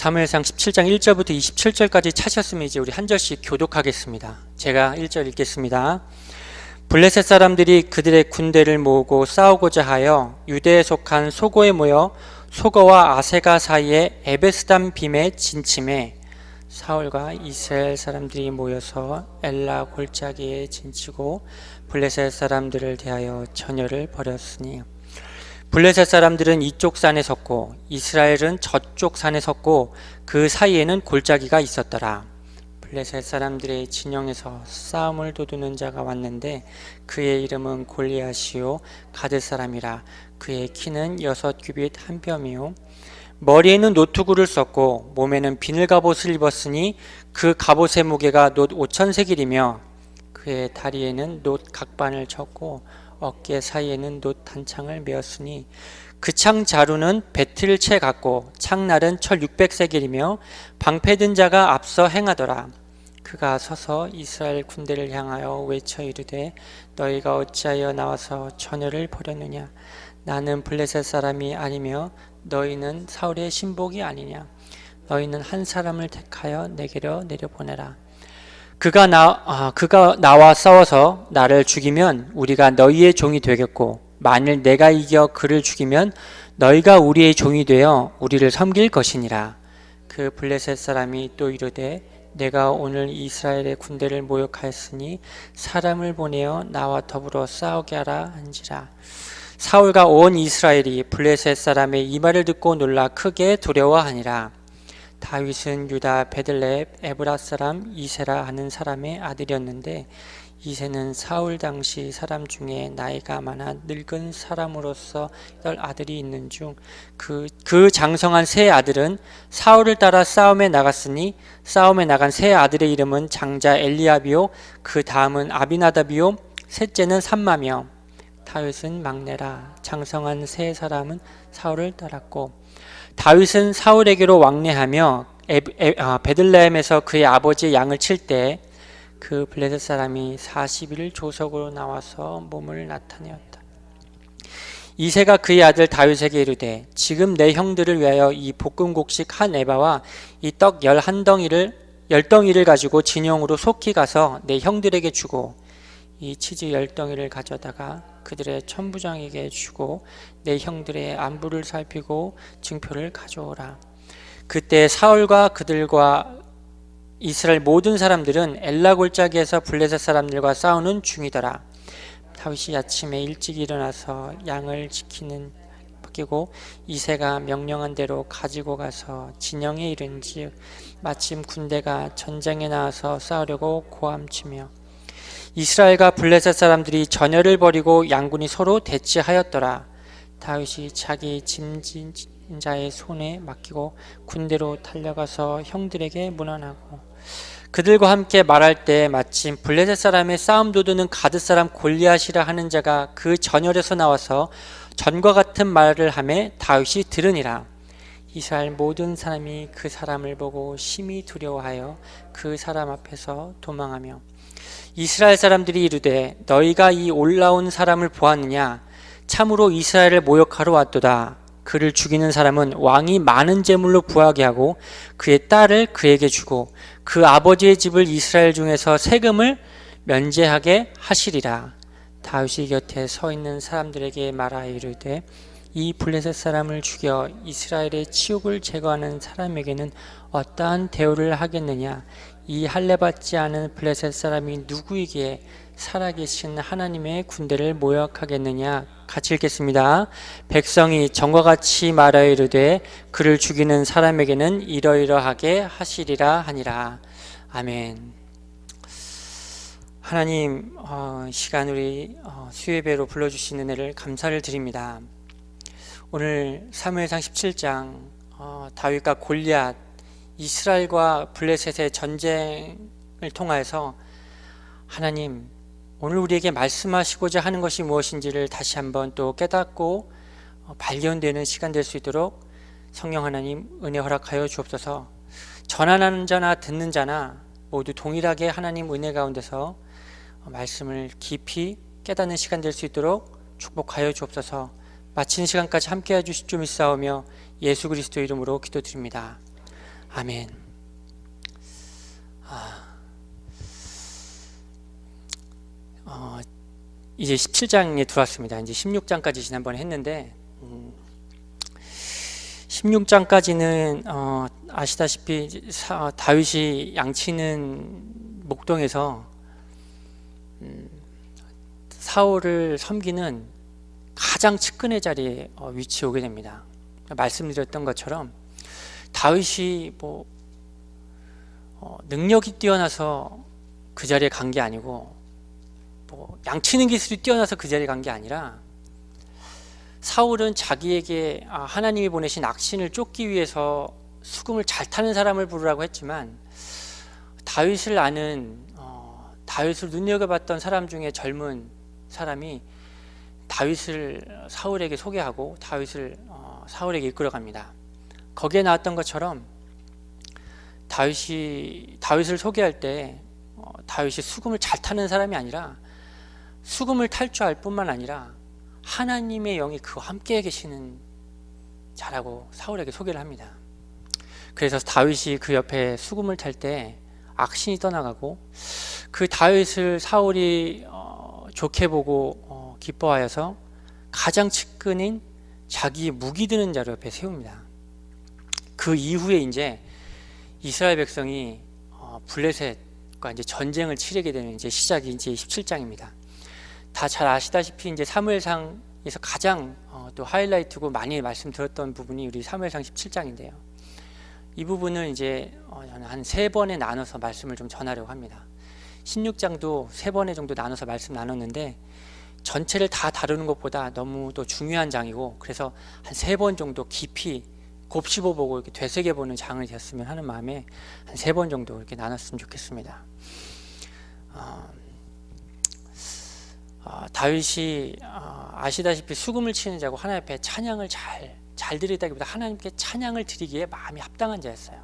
사무엘상 17장 1절부터 27절까지 찾으셨으면 이제 우리 한 절씩 교독하겠습니다. 제가 1절 읽겠습니다. 블레셋 사람들이 그들의 군대를 모으고 싸우고자 하여 유대에 속한 소고에 모여 소거와 아세가 사이에 에베스담 빔에 진침해 사울과 이스라엘 사람들이 모여서 엘라 골짜기에 진치고 블레셋 사람들을 대하여 전열을 벌였으니 블레셋 사람들은 이쪽 산에 섰고 이스라엘은 저쪽 산에 섰고 그 사이에는 골짜기가 있었더라. 블레셋 사람들의 진영에서 싸움을 도두는 자가 왔는데 그의 이름은 골리앗이요 가드 사람이라. 그의 키는 6규빗 한 뼘이요 머리에는 노투구를 썼고 몸에는 비늘 갑옷을 입었으니 그 갑옷의 무게가 놋 5,000세겔이며 그의 다리에는 놋 각반을 쳤고 어깨 사이에는 놋 단창을 메었으니 그 창 자루는 배틀채 같고 창날은 철 600세겔이며 방패든 자가 앞서 행하더라. 그가 서서 이스라엘 군대를 향하여 외쳐 이르되 너희가 어찌하여 나와서 전열을 벌였느냐. 나는 블레셋 사람이 아니며 너희는 사울의 신복이 아니냐. 너희는 한 사람을 택하여 내게로 내려보내라. 그가 나와 싸워서 나를 죽이면 우리가 너희의 종이 되겠고 만일 내가 이겨 그를 죽이면 너희가 우리의 종이 되어 우리를 섬길 것이니라. 그 블레셋 사람이 또 이르되 내가 오늘 이스라엘의 군대를 모욕하였으니 사람을 보내어 나와 더불어 싸우게 하라 한지라. 사울과 온 이스라엘이 블레셋 사람의 이 말을 듣고 놀라 크게 두려워하니라. 다윗은 유다 베들레헴 에브라 사람 이세라 하는 사람의 아들이었는데 이세는 사울 당시 사람 중에 나이가 많아 늙은 사람으로서 8아들이 있는 중 그 장성한 세 아들은 사울을 따라 싸움에 나갔으니 싸움에 나간 세 아들의 이름은 장자 엘리압이요 그 다음은 아비나답이요 셋째는 삼마며 다윗은 막내라. 장성한 세 사람은 사울을 따랐고 다윗은 사울에게로 왕래하며 베들레헴에서 그의 아버지의 양을 칠 때 그 블레셋 사람이 40일 조석으로 나와서 몸을 나타내었다. 이새가 그의 아들 다윗에게 이르되 지금 내 형들을 위하여 이 볶음곡식 한 에바와 이 떡 10덩이를 가지고 진영으로 속히 가서 내 형들에게 주고 이 치즈 10덩이를 가져다가 그들의 천부장에게 주고 내 형들의 안부를 살피고 증표를 가져오라. 그때 사울과 그들과 이스라엘 모든 사람들은 엘라 골짜기에서 블레셋 사람들과 싸우는 중이더라. 다윗이 아침에 일찍 일어나서 양을 지키고 이새가 명령한 대로 가지고 가서 진영에 이른즉 마침 군대가 전장에 나와서 싸우려고 고함치며 이스라엘과 블레셋 사람들이 전열을 벌이고 양군이 서로 대치하였더라. 다윗이 자기 짐진 자의 손에 맡기고 군대로 달려가서 형들에게 문안하고 그들과 함께 말할 때 마침 블레셋 사람의 싸움 도두는 가드 사람 골리앗이라 하는 자가 그 전열에서 나와서 전과 같은 말을 하매 다윗이 들으니라. 이스라엘 모든 사람이 그 사람을 보고 심히 두려워하여 그 사람 앞에서 도망하며 이스라엘 사람들이 이르되 너희가 이 올라온 사람을 보았느냐. 참으로 이스라엘을 모욕하러 왔도다. 그를 죽이는 사람은 왕이 많은 재물로 부하게 하고 그의 딸을 그에게 주고 그 아버지의 집을 이스라엘 중에서 세금을 면제하게 하시리라. 다윗이 곁에 서 있는 사람들에게 말하여 이르되 이 블레셋 사람을 죽여 이스라엘의 치욕을 제거하는 사람에게는 어떠한 대우를 하겠느냐. 이 할례받지 않은 블레셋 사람이 누구이기에 살아계신 하나님의 군대를 모욕하겠느냐. 같이 읽겠습니다. 백성이 전과 같이 말하여 이르되 그를 죽이는 사람에게는 이러이러하게 하시리라 하니라. 아멘. 하나님, 시간 우리 수예배로 불러주신 은혜를 감사를 드립니다. 오늘 사무엘상 17장 다윗과 골리앗 이스라엘과 블레셋의 전쟁을 통하여서 하나님 오늘 우리에게 말씀하시고자 하는 것이 무엇인지를 다시 한번 또 깨닫고 발견되는 시간 될 수 있도록 성령 하나님 은혜 허락하여 주옵소서. 전하는 자나 듣는 자나 모두 동일하게 하나님 은혜 가운데서 말씀을 깊이 깨닫는 시간 될 수 있도록 축복하여 주옵소서. 마치는 시간까지 함께해 주실 줄 믿사오며 예수 그리스도 이름으로 기도드립니다. 아멘. 이제 17장에 들어왔습니다. 이제 16장까지 지난번에 했는데 16장까지는 아시다시피 다윗이 양치는 목동에서 사울을 섬기는 가장 측근의 자리에 위치해 오게 됩니다. 말씀드렸던 것처럼 다윗이 능력이 뛰어나서 그 자리에 간 게 아니고 양치는 기술이 뛰어나서 그 자리에 간 게 아니라 사울은 자기에게 하나님이 보내신 악신을 쫓기 위해서 수금을 잘 타는 사람을 부르라고 했지만 다윗을 아는 다윗을 눈여겨봤던 사람 중에 젊은 사람이 다윗을 사울에게 소개하고 다윗을 사울에게 이끌어갑니다. 거기에 나왔던 것처럼 다윗을 소개할 때 다윗이 수금을 잘 타는 사람이 아니라 수금을 탈 줄 알 뿐만 아니라 하나님의 영이 그와 함께 계시는 자라고 사울에게 소개를 합니다. 그래서 다윗이 그 옆에 수금을 탈 때 악신이 떠나가고 그 다윗을 사울이 좋게 보고 기뻐하여서 가장 측근인 자기 무기 드는 자로 옆에 세웁니다. 그 이후에 이제 이스라엘 백성이 블레셋과 이제 전쟁을 치르게 되는 이제 시작이 이제 17장입니다. 다 잘 아시다시피 이제 사무엘상에서 가장 또 하이라이트고 많이 말씀드렸던 부분이 우리 사무엘상 17장인데요. 이 부분을 이제 한 3번에 나눠서 말씀을 좀 전하려고 합니다. 16장도 3번에 정도 나눠서 말씀 나눴는데 전체를 다 다루는 것보다 너무 또 중요한 장이고 그래서 한 3번 정도 깊이 곱씹어보고 이렇게 되새겨보는 장이 되었으면 하는 마음에 한 3번 정도 이렇게 나눴으면 좋겠습니다. 다윗이 아시다시피 수금을 치는 자고 하나님 앞에 찬양을 잘 드리다기보다 하나님께 찬양을 드리기에 마음이 합당한 자였어요.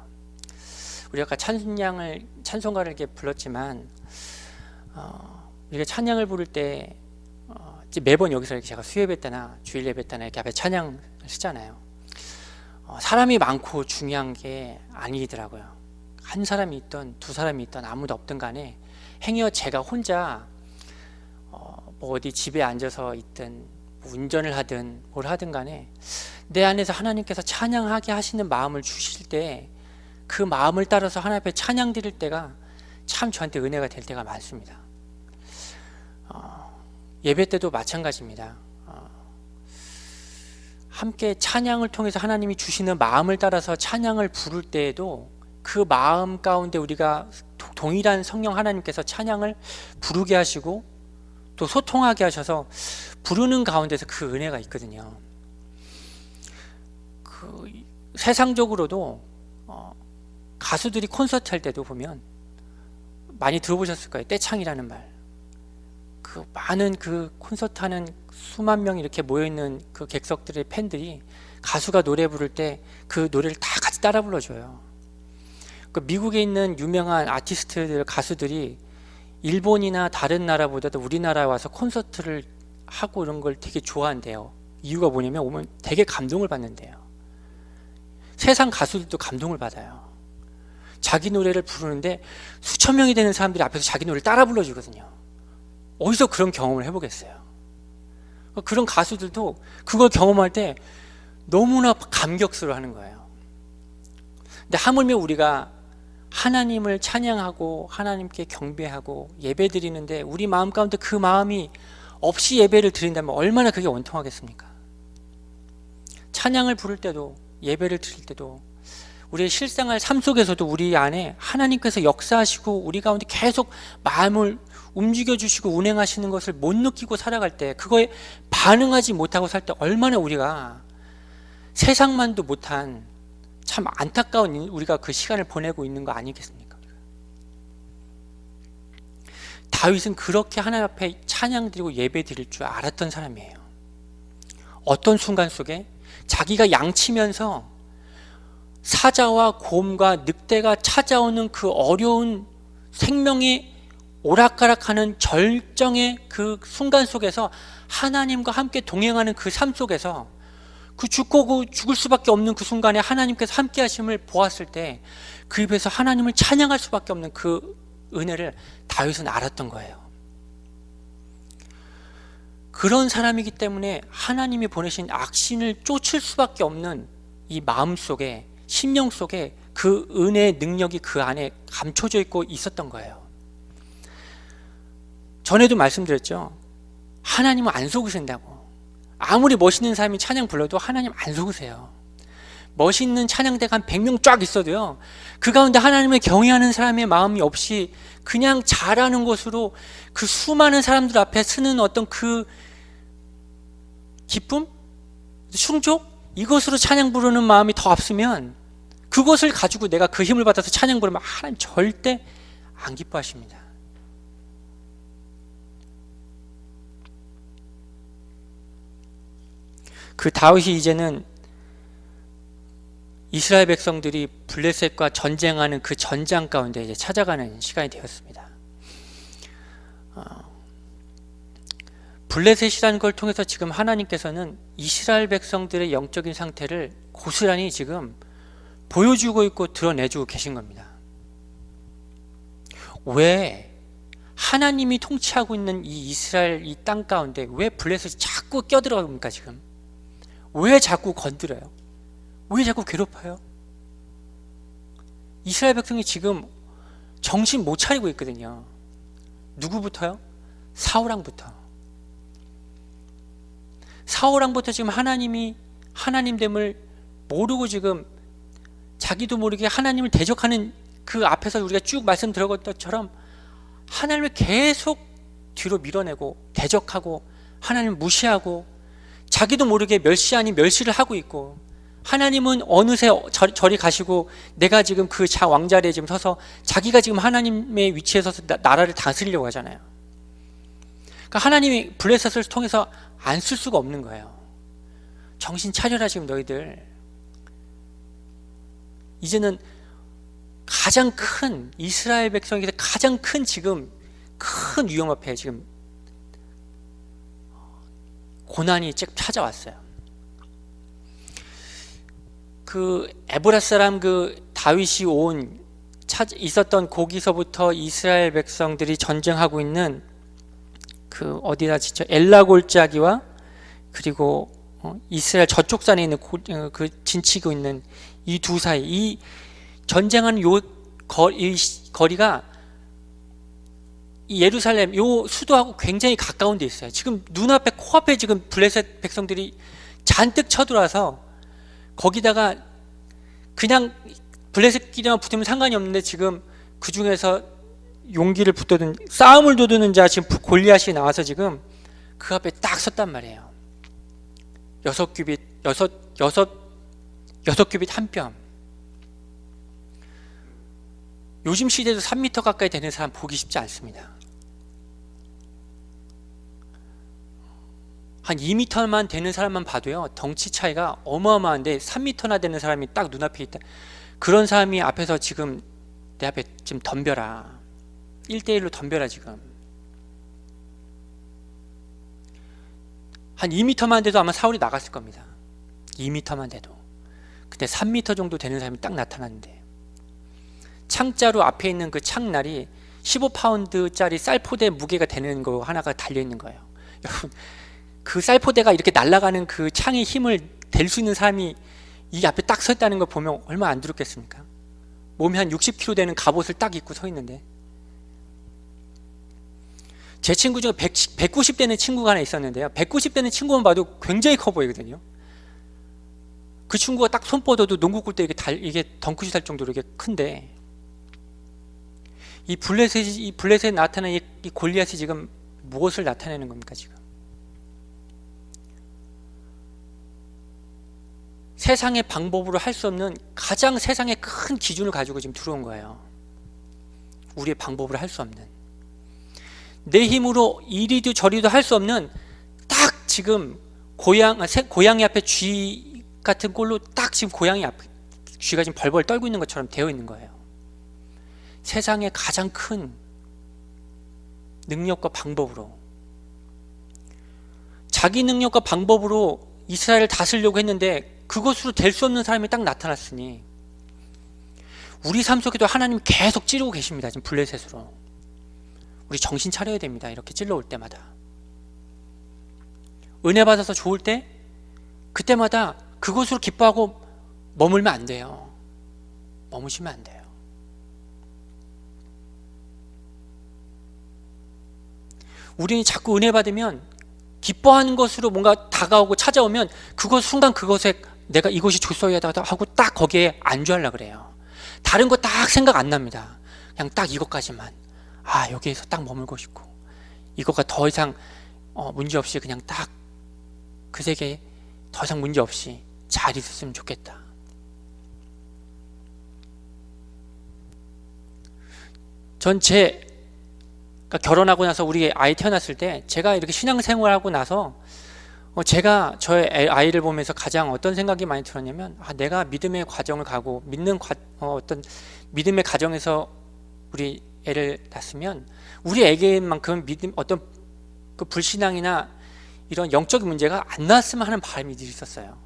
우리가 아까 찬송가를 이렇게 불렀지만 우리가 찬양을 부를 때 매번 여기서 이렇게 제가 수요예배 때나 주일 예배 때나 이렇게 앞에 찬양을 쓰잖아요. 사람이 많고 중요한 게 아니더라고요. 한 사람이 있던 두 사람이 있던 아무도 없든 간에 행여 제가 혼자 어디 집에 앉아서 있든 운전을 하든 뭘 하든 간에 내 안에서 하나님께서 찬양하게 하시는 마음을 주실 때 그 마음을 따라서 하나님 앞에 찬양 드릴 때가 참 저한테 은혜가 될 때가 많습니다. 예배 때도 마찬가지입니다. 함께 찬양을 통해서 하나님이 주시는 마음을 따라서 찬양을 부를 때에도 그 마음 가운데 우리가 동일한 성령 하나님께서 찬양을 부르게 하시고 또 소통하게 하셔서 부르는 가운데서 그 은혜가 있거든요. 세상적으로도 가수들이 콘서트 할 때도 보면 많이 들어보셨을 거예요. 떼창이라는 말. 그 많은 그 콘서트 하는 수만 명이 이렇게 모여있는 그 객석들의 팬들이 가수가 노래 부를 때 그 노래를 다 같이 따라 불러줘요. 그 미국에 있는 유명한 아티스트들, 가수들이 일본이나 다른 나라보다도 우리나라에 와서 콘서트를 하고 이런 걸 되게 좋아한대요. 이유가 뭐냐면 오면 되게 감동을 받는데요. 세상 가수들도 감동을 받아요. 자기 노래를 부르는데 수천 명이 되는 사람들이 앞에서 자기 노래를 따라 불러주거든요. 어디서 그런 경험을 해보겠어요? 그런 가수들도 그걸 경험할 때 너무나 감격스러워하는 거예요. 근데 하물며 우리가 하나님을 찬양하고 하나님께 경배하고 예배드리는데 우리 마음 가운데 그 마음이 없이 예배를 드린다면 얼마나 그게 원통하겠습니까? 찬양을 부를 때도 예배를 드릴 때도 우리의 실생활 삶 속에서도 우리 안에 하나님께서 역사하시고 우리 가운데 계속 마음을 움직여 주시고 운행하시는 것을 못 느끼고 살아갈 때 그거에 반응하지 못하고 살 때 얼마나 우리가 세상만도 못한 참 안타까운 우리가 그 시간을 보내고 있는 거 아니겠습니까? 다윗은 그렇게 하나님 앞에 찬양 드리고 예배 드릴 줄 알았던 사람이에요. 어떤 순간 속에 자기가 양치면서 사자와 곰과 늑대가 찾아오는 그 어려운 생명의 오락가락하는 절정의 그 순간 속에서 하나님과 함께 동행하는 그 삶 속에서 그 죽을 수밖에 없는 그 순간에 하나님께서 함께 하심을 보았을 때 그 입에서 하나님을 찬양할 수밖에 없는 그 은혜를 다윗은 알았던 거예요. 그런 사람이기 때문에 하나님이 보내신 악신을 쫓을 수밖에 없는 이 마음속에, 심령 속에 그 은혜의 능력이 그 안에 감춰져 있고 있었던 거예요. 전에도 말씀드렸죠. 하나님은 안 속으신다고. 아무리 멋있는 사람이 찬양 불러도 하나님 안 속으세요. 멋있는 찬양대가 한 100명 쫙 있어도요, 그 가운데 하나님을 경외하는 사람의 마음이 없이 그냥 잘하는 것으로 그 수많은 사람들 앞에 쓰는 어떤 그 기쁨? 충족? 이것으로 찬양 부르는 마음이 더 앞서면, 그것을 가지고 내가 그 힘을 받아서 찬양 부르면 하나님 절대 안 기뻐하십니다. 그 다윗이 이제는 이스라엘 백성들이 블레셋과 전쟁하는 그 전장 가운데 이제 찾아가는 시간이 되었습니다. 블레셋이라는 걸 통해서 지금 하나님께서는 이스라엘 백성들의 영적인 상태를 고스란히 지금 보여주고 있고 드러내주고 계신 겁니다. 왜 하나님이 통치하고 있는 이 이스라엘 이 땅 가운데 왜 블레셋이 자꾸 껴들어갑니까? 지금 왜 자꾸 건드려요? 왜 자꾸 괴롭혀요? 이스라엘 백성이 지금 정신 못 차리고 있거든요. 누구부터요? 사울왕부터. 사울왕부터 지금 하나님이 하나님됨을 모르고 지금 자기도 모르게 하나님을 대적하는 그 앞에서 우리가 쭉 말씀 들어간 것처럼 하나님을 계속 뒤로 밀어내고 대적하고 하나님을 무시하고 자기도 모르게 멸시 아닌 멸시를 하고 있고, 하나님은 어느새 저리 가시고 내가 지금 그 왕자리에 지금 서서 자기가 지금 하나님의 위치에 서서 나라를 다스리려고 하잖아요. 그러니까 하나님이 블레셋을 통해서 안 쓸 수가 없는 거예요. 정신 차려라 지금 너희들. 이제는 가장 큰 이스라엘 백성에게서 가장 큰 지금 큰 위험 앞에 지금 고난이 찾아왔어요. 그 에브라 사람 그 다윗이 있었던 거기서부터 이스라엘 백성들이 전쟁하고 있는 그 어디다 진짜 엘라 골짜기와 그리고 이스라엘 저쪽 산에 있는 그 진치고 있는 이 두 사이, 이 전쟁하는 이 거리가 이 예루살렘 요 수도하고 굉장히 가까운 데 있어요. 지금 눈앞에 코앞에 지금 블레셋 백성들이 잔뜩 쳐들어와서 거기다가 그냥 블레셋끼리만 붙으면 상관이 없는데 지금 그 중에서 용기를 붙드는 싸움을 도두는 자 지금 골리앗이 나와서 지금 그 앞에 딱 섰단 말이에요. 6규빗 한 뼘. 요즘 시대도 3m 가까이 되는 사람 보기 쉽지 않습니다. 한 2m만 되는 사람만 봐도요, 덩치 차이가 어마어마한데 3m나 되는 사람이 딱 눈앞에 있다. 그런 사람이 앞에서 지금 내 앞에 지금 덤벼라. 1대1로 덤벼라. 지금 한 2m만 돼도 아마 사울이 나갔을 겁니다. 2m만 돼도. 근데 3m 정도 되는 사람이 딱 나타났는데, 창자루 앞에 있는 그 창날이 15파운드짜리 쌀포대 무게가 되는 거 하나가 달려있는 거예요. 여러분, 그 쌀포대가 이렇게 날아가는 그 창의 힘을 댈 수 있는 사람이 이 앞에 딱 서 있다는 걸 보면 얼마나 안 두렵겠습니까? 몸이 한 60kg 되는 갑옷을 딱 입고 서 있는데, 제 친구 중에 190 되는 친구가 하나 있었는데요, 190 되는 친구만 봐도 굉장히 커 보이거든요. 그 친구가 딱 손 뻗어도 농구 골대 이게 덩크슛 할 정도로 이게 큰데, 이 블레셋에 나타난 이 골리앗이 지금 무엇을 나타내는 겁니까? 지금 세상의 방법으로 할 수 없는 가장 세상의 큰 기준을 가지고 지금 들어온 거예요. 우리의 방법으로 할 수 없는, 내 힘으로 이리도 저리도 할 수 없는, 딱 지금 고양이 앞에 쥐 같은 꼴로 딱 지금 고양이 앞에 쥐가 지금 벌벌 떨고 있는 것처럼 되어 있는 거예요. 세상의 가장 큰 능력과 방법으로, 자기 능력과 방법으로 이스라엘을 다스리려고 했는데 그것으로 될 수 없는 사람이 딱 나타났으니 우리 삶 속에도 하나님이 계속 찌르고 계십니다. 지금 블레셋으로. 우리 정신 차려야 됩니다. 이렇게 찔러올 때마다. 은혜 받아서 좋을 때 그때마다 그것으로 기뻐하고 머물면 안 돼요. 머무시면 안 돼요. 우리는 자꾸 은혜 받으면 기뻐하는 것으로 뭔가 다가오고 찾아오면 그것 순간 그것에 내가 이것이 좋소이다 하고 딱 거기에 안주하려고 그래요. 다른 거 딱 생각 안 납니다. 그냥 딱 이것까지만. 여기에서 딱 머물고 싶고 이거가 더 이상 문제없이 그냥 딱 그 세계에 더 이상 문제없이 잘 있었으면 좋겠다. 전 결혼하고 나서 우리 아이 태어났을 때 제가 이렇게 신앙생활하고 나서 제가 저의 아이를 보면서 가장 어떤 생각이 많이 들었냐면 내가 믿음의 과정을 가고 어떤 믿음의 가정에서 우리 애를 낳았으면 우리 애기만큼 어떤 그 불신앙이나 이런 영적인 문제가 안 나왔으면 하는 바람이 늘 있었어요.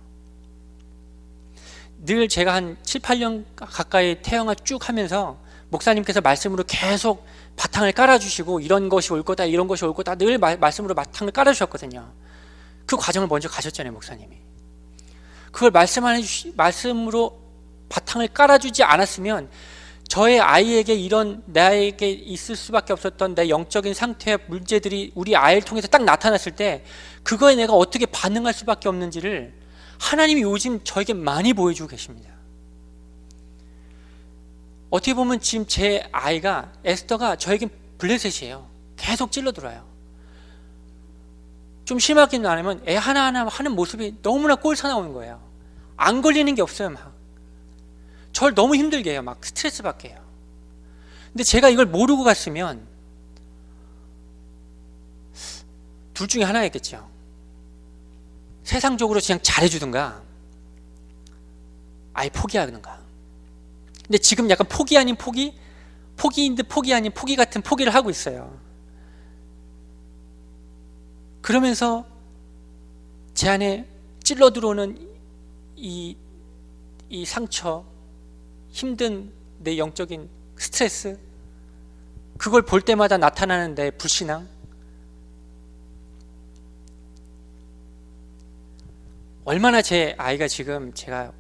늘 제가 한 7, 8년 가까이 태영을 쭉 하면서 목사님께서 말씀으로 계속 바탕을 깔아주시고 이런 것이 올 거다 이런 것이 올 거다 늘 말씀으로 바탕을 깔아주셨거든요. 그 과정을 먼저 가셨잖아요. 목사님이. 그걸 말씀으로 바탕을 깔아주지 않았으면 저의 아이에게 이런 나에게 있을 수밖에 없었던 내 영적인 상태의 문제들이 우리 아이를 통해서 딱 나타났을 때 그거에 내가 어떻게 반응할 수밖에 없는지를 하나님이 요즘 저에게 많이 보여주고 계십니다. 어떻게 보면 지금 제 아이가 에스더가 저에겐 블레셋이에요. 계속 찔러들어요. 좀 심하게는 안 하면 애 하나하나 하는 모습이 너무나 꼴사 나오는 거예요. 안 걸리는 게 없어요. 막 저를 너무 힘들게 해요. 막 스트레스 받게 해요. 근데 제가 이걸 모르고 갔으면 둘 중에 하나였겠죠. 세상적으로 그냥 잘해주든가 아예 포기하든가. 근데 지금 약간 포기 아닌 포기, 포기인 듯 포기 아닌 포기 같은 포기를 하고 있어요. 그러면서 제 안에 찔러 들어오는 이 상처, 힘든 내 영적인 스트레스, 그걸 볼 때마다 나타나는 내 불신앙, 얼마나 제 아이가 지금 제가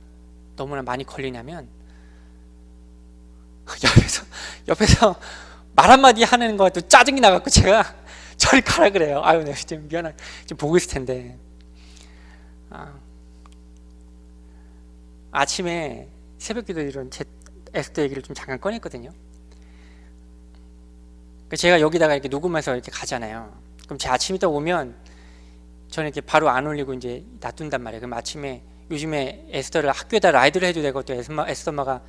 너무나 많이 걸리냐면 옆에서 말 한마디 하는 것도 짜증이 나갖고 제가 저리 가라 그래요. 내가 지금 미안해. 지금 보고 있을 텐데. 아침에 새벽 기도 이런 제 에스더 얘기를 좀 잠깐 꺼냈거든요. 제가 여기다가 이렇게 녹음해서 이렇게 가잖아요. 그럼 제 아침에 딱 오면 저는 이렇게 바로 안 올리고 이제 놔둔단 말이에요. 그럼 아침에 요즘에 에스더를 학교에다 라이드를 해도 되고 또 에스더 엄마가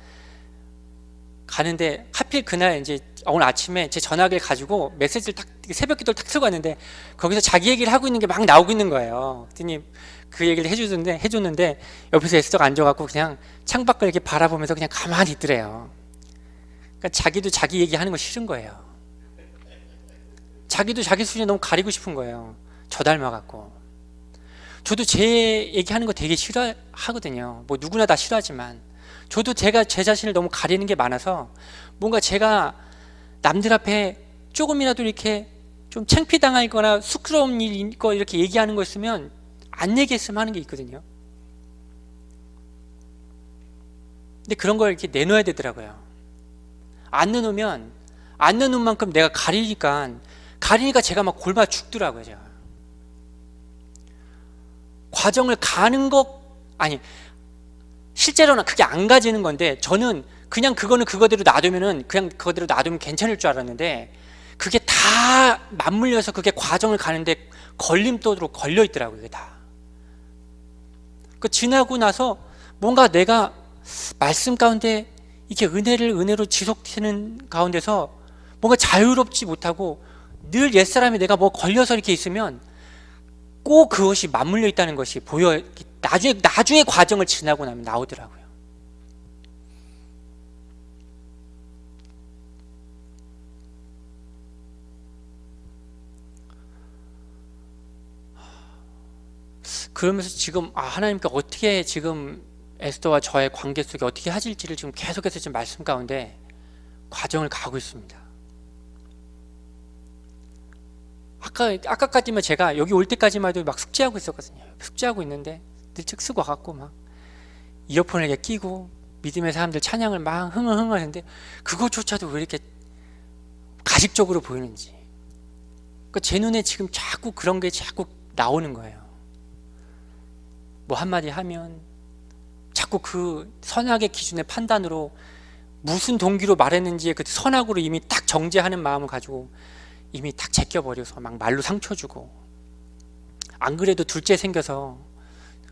가는데 하필 그날 이제 오늘 아침에 제 전화기를 가지고 메시지를 딱 새벽 기도를 딱 틀고 왔는데 거기서 자기 얘기를 하고 있는 게 막 나오고 있는 거예요. 그랬더니 그 얘기를 해줬는데 옆에서 에스더가 앉아갖고 그냥 창밖을 이렇게 바라보면서 그냥 가만히 있더래요. 그러니까 자기도 자기 얘기하는 거 싫은 거예요. 자기도 자기 수준에 너무 가리고 싶은 거예요. 저 닮아갖고. 저도 제 얘기하는 거 되게 싫어하거든요. 뭐 누구나 다 싫어하지만 저도 제가 제 자신을 너무 가리는 게 많아서 뭔가 제가 남들 앞에 조금이라도 이렇게 좀 창피당하거나 쑥스러운 일 거 이렇게 얘기하는 거 있으면 안 얘기했으면 하는 게 있거든요. 근데 그런 걸 이렇게 내놓아야 되더라고요. 안 내놓으면 안 내놓은 만큼 내가 가리니까 제가 막 골마 죽더라고요. 제가 과정을 가는 것 실제로는 그게 안 가지는 건데 저는 그냥 그거는 그거대로 놔두면 괜찮을 줄 알았는데 그게 다 맞물려서 그게 과정을 가는데 걸림돌로 걸려 있더라고요. 그게 다. 그 지나고 나서 뭔가 내가 말씀 가운데 이렇게 은혜로 지속되는 가운데서 뭔가 자유롭지 못하고 늘 옛사람이 내가 뭐 걸려서 이렇게 있으면 꼭 그것이 맞물려 있다는 것이 보여. 나중에 과정을 지나고 나면 나오더라고요. 그러면서 지금 하나님께 어떻게 지금 에스더와 저의 관계 속에 어떻게 하실지를 지금 계속해서 지금 말씀 가운데 과정을 가고 있습니다. 아까까지만 제가 여기 올 때까지만 해도 막 숙제하고 있었거든요. 숙제하고 있는데 늘측 쓰고 와갖고 막 이어폰을 이렇게 끼고 믿음의 사람들 찬양을 막 흥얼흥얼 했는데 그것조차도 왜 이렇게 가식적으로 보이는지, 그러니까 제 눈에 지금 자꾸 그런 게 자꾸 나오는 거예요. 뭐 한마디 하면 자꾸 그 선악의 기준의 판단으로 무슨 동기로 말했는지에 그 선악으로 이미 딱 정죄하는 마음을 가지고 이미 딱 제껴버려서 막 말로 상처 주고, 안 그래도 둘째 생겨서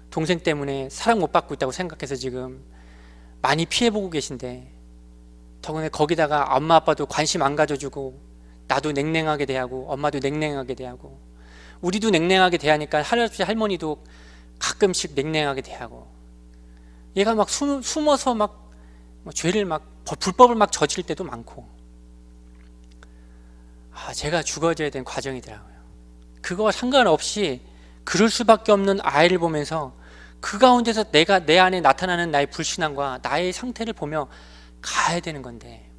동생 때문에 사랑 못 받고 있다고 생각해서 지금 많이 피해보고 계신데, 더군다나 거기다가 엄마 아빠도 관심 안 가져주고 나도 냉랭하게 대하고 엄마도 냉랭하게 대하고 우리도 냉랭하게 대하니까 할아버지 할머니도 가끔씩 냉랭하게 대하고, 얘가 막 숨어서 막 뭐 죄를 막 불법을 막 저질 때도 많고, 제가 죽어져야 되는 과정이더라고요. 그거와 상관없이 그럴 수밖에 없는 아이를 보면서 그 가운데서 내가 내 안에 나타나는 나의 불신앙과 나의 상태를 보며 가야 되는 건데,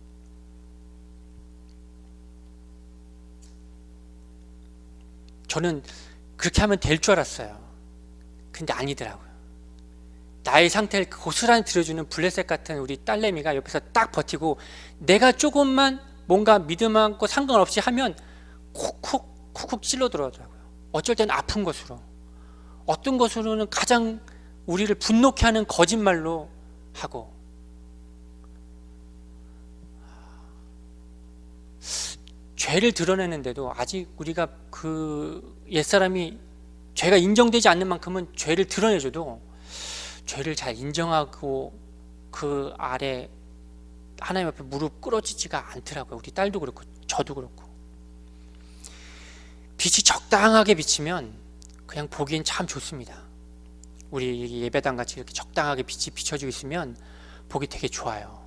저는 그렇게 하면 될 줄 알았어요. 근데 아니더라고요. 나의 상태를 고스란히 들어주는 블레셋 같은 우리 딸내미가 옆에서 딱 버티고, 내가 조금만 뭔가 믿음하고 상관없이 하면 쿡쿡 찔러 들어오더라고요. 어쩔 때는 아픈 것으로, 어떤 것으로는 가장 우리를 분노케 하는 거짓말로 하고, 죄를 드러내는데도 아직 우리가 그 옛사람이 죄가 인정되지 않는 만큼은 죄를 드러내줘도 죄를 잘 인정하고 그 아래 하나님 앞에 무릎 꿇어지지가 않더라고요. 우리 딸도 그렇고 저도 그렇고. 빛이 적당하게 비치면 그냥 보기엔 참 좋습니다. 우리 예배당 같이 이렇게 적당하게 빛이 비춰지고 있으면 보기 되게 좋아요.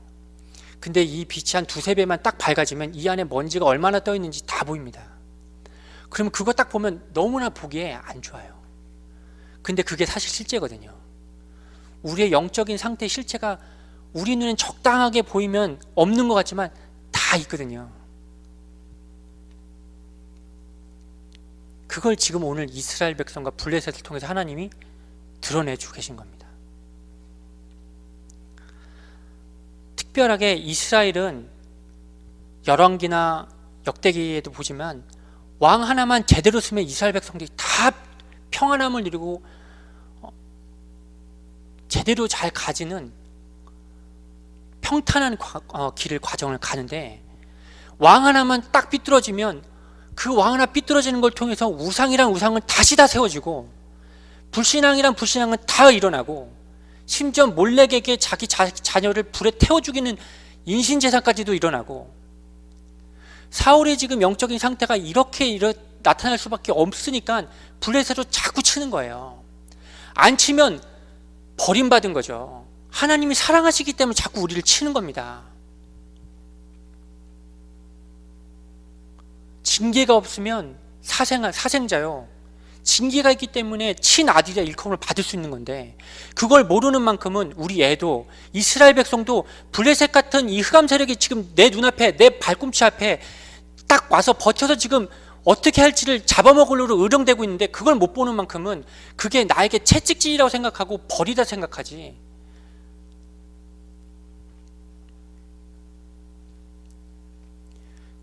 근데 이 빛이 한 두세 배만 딱 밝아지면 이 안에 먼지가 얼마나 떠 있는지 다 보입니다. 그러면 그거 딱 보면 너무나 보기에 안 좋아요. 근데 그게 사실 실제거든요. 우리의 영적인 상태의 실체가 우리 눈엔 적당하게 보이면 없는 것 같지만 다 있거든요. 그걸 지금 오늘 이스라엘 백성과 블레셋을 통해서 하나님이 드러내주고 계신 겁니다. 특별하게 이스라엘은 열왕기나 역대기에도 보지만 왕 하나만 제대로 쓰면 이스라엘 백성들이 다 평안함을 이루고 제대로 잘 가지는 평탄한 과정을 가는데, 왕 하나만 딱 삐뚤어지면 그 왕 하나 삐뚤어지는 걸 통해서 우상이란 우상은 다시 다 세워지고, 불신앙이란 불신앙은 다 일어나고, 심지어 몰렉에게 자기 자녀를 불에 태워 죽이는 인신제사까지도 일어나고, 사울의 지금 영적인 상태가 이렇게 나타날 수밖에 없으니까 블레셋으로 자꾸 치는 거예요. 안 치면 버림받은 거죠. 하나님이 사랑하시기 때문에 자꾸 우리를 치는 겁니다. 징계가 없으면 사생자요. 징계가 있기 때문에 친아들의 일컬음을 받을 수 있는 건데, 그걸 모르는 만큼은 우리 애도 이스라엘 백성도 블레셋 같은 이 흑암 세력이 지금 내 눈앞에 내 발꿈치 앞에 딱 와서 버텨서 지금 어떻게 할지를 잡아먹으려고 의령대고 있는데, 그걸 못 보는 만큼은 그게 나에게 채찍질이라고 생각하고 벌이다 생각하지.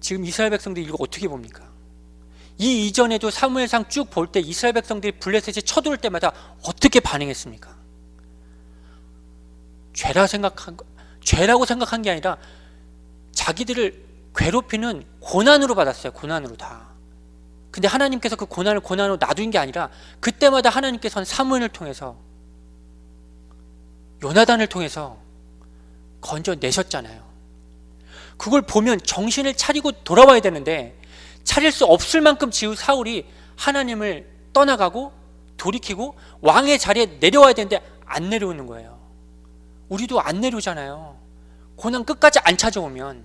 지금 이스라엘 백성들이 이거 어떻게 봅니까? 이 이전에도 사무엘상 쭉 볼 때 이스라엘 백성들이 블레셋에 쳐들어올 때마다 어떻게 반응했습니까? 죄라고 생각한 게 아니라 자기들을 괴롭히는 고난으로 받았어요. 고난으로 다. 근데 하나님께서 그 고난을 고난으로 놔둔 게 아니라 그때마다 하나님께서는 사무엘을 통해서, 요나단을 통해서 건져내셨잖아요. 그걸 보면 정신을 차리고 돌아와야 되는데, 차릴 수 없을 만큼 지금 사울이 하나님을 떠나가고 돌이키고 왕의 자리에 내려와야 되는데 안 내려오는 거예요. 우리도 안 내려오잖아요. 고난 끝까지 안 찾아오면.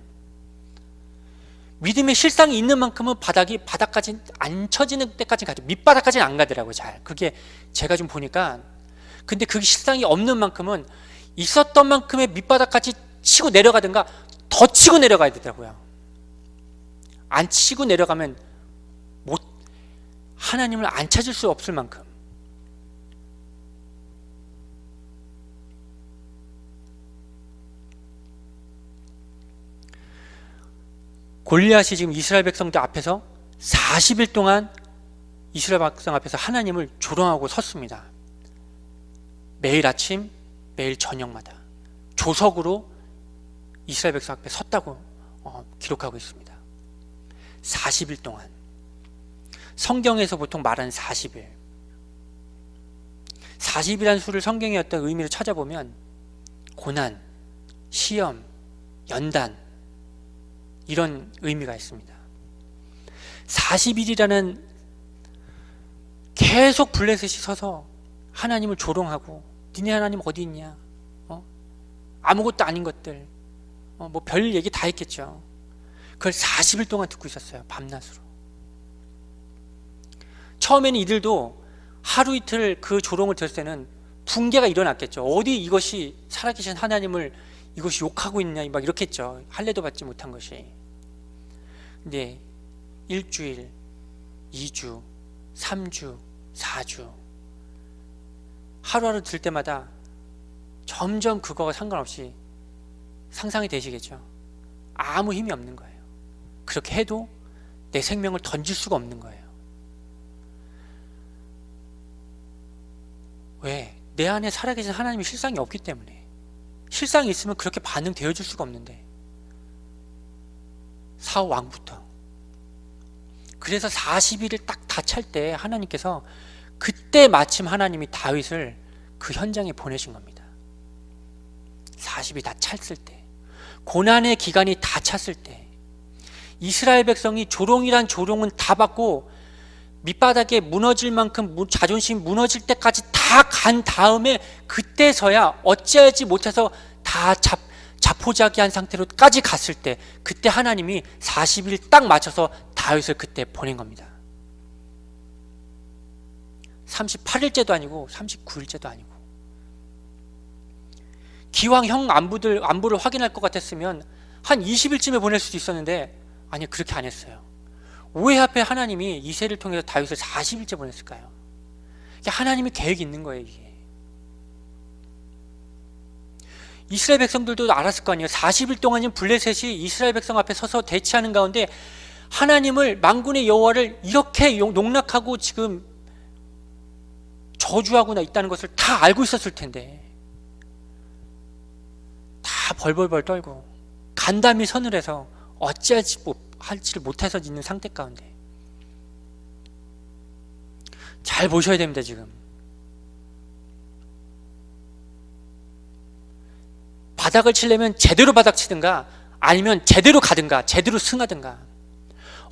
믿음의 실상이 있는 만큼은 바닥까지 안 쳐지는 때까지 가죠. 밑바닥까지는 안 가더라고요. 잘. 그게 제가 좀 보니까. 근데 그 실상이 없는 만큼은 있었던 만큼의 밑바닥까지 치고 내려가든가 더 치고 내려가야 되더라고요. 안 치고 내려가면 하나님을 안 찾을 수 없을 만큼. 골리앗이 지금 이스라엘 백성들 앞에서 40일 동안 이스라엘 백성 앞에서 하나님을 조롱하고 섰습니다. 매일 아침, 매일 저녁마다 조석으로 이스라엘 백성 앞에 섰다고 기록하고 있습니다. 40일 동안. 성경에서 보통 말하는 40일. 40이라는 수를 성경의 어떤 의미를 찾아보면 고난, 시험, 연단 이런 의미가 있습니다. 40일이라는 계속 블레셋이 서서 하나님을 조롱하고 니네 하나님 어디 있냐? 아무것도 아닌 것들 뭐 별 얘기 다 했겠죠. 그걸 40일 동안 듣고 있었어요. 밤낮으로. 처음에는 이들도 하루 이틀 그 조롱을 들을 때는 붕괴가 일어났겠죠. 어디 이것이 살아계신 하나님을 이것이 욕하고 있냐 막 이렇게 했죠. 할례도 받지 못한 것이. 근데 일주일, 2주, 3주, 4주 하루하루 들 때마다 점점 그거와 상관없이 상상이 되시겠죠. 아무 힘이 없는 거예요. 그렇게 해도 내 생명을 던질 수가 없는 거예요. 왜? 내 안에 살아계신 하나님의 실상이 없기 때문에. 실상이 있으면 그렇게 반응되어 줄 수가 없는데. 사울 왕부터. 그래서 40일을 딱 다 찰 때 하나님께서 그때 마침 하나님이 다윗을 그 현장에 보내신 겁니다. 40이 다 찼을 때, 고난의 기간이 다 찼을 때, 이스라엘 백성이 조롱이란 조롱은 다 받고 밑바닥에 무너질 만큼 자존심 무너질 때까지 다 간 다음에 그때서야 어찌하지 못해서 다 자포자기한 상태로까지 갔을 때, 그때 하나님이 40일 딱 맞춰서 다윗을 그때 보낸 겁니다. 38일째도 아니고 39일째도 아니고. 기왕 형 안부를 확인할 것 같았으면 한 20일쯤에 보낼 수도 있었는데 아니, 그렇게 안 했어요. 왜 하필 하나님이 이새를 통해서 다윗을 40일째 보냈을까요? 하나님이 계획이 있는 거예요. 이게 이스라엘 백성들도 알았을 거 아니에요. 40일 동안은 블레셋이 이스라엘 백성 앞에 서서 대치하는 가운데 하나님을, 만군의 여호와를 이렇게 농락하고 지금 저주하고 있다는 것을 다 알고 있었을 텐데 다 벌벌벌 떨고 간담이 서늘해서 어찌할지를 못해서 있는 상태 가운데. 잘 보셔야 됩니다. 지금 바닥을 치려면 제대로 바닥 치든가 아니면 제대로 가든가 제대로 승하든가.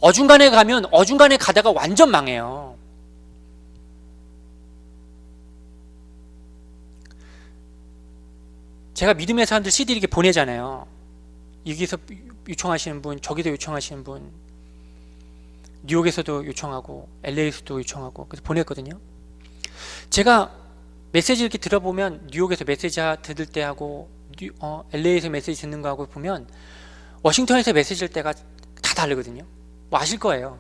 어중간에 가면 어중간에 가다가 완전 망해요. 제가 믿음의 사람들 CD 이렇게 보내잖아요. 여기서 요청하시는 분, 저기서 요청하시는 분, 뉴욕에서도 요청하고 LA에서도 요청하고 그래서 보냈거든요. 제가 메시지 이렇게 들어보면 뉴욕에서 메시지 들을 때 하고 LA에서 메시지 듣는 거 하고 보면 워싱턴에서 메시지 할 때가 다 다르거든요. 뭐 아실 거예요.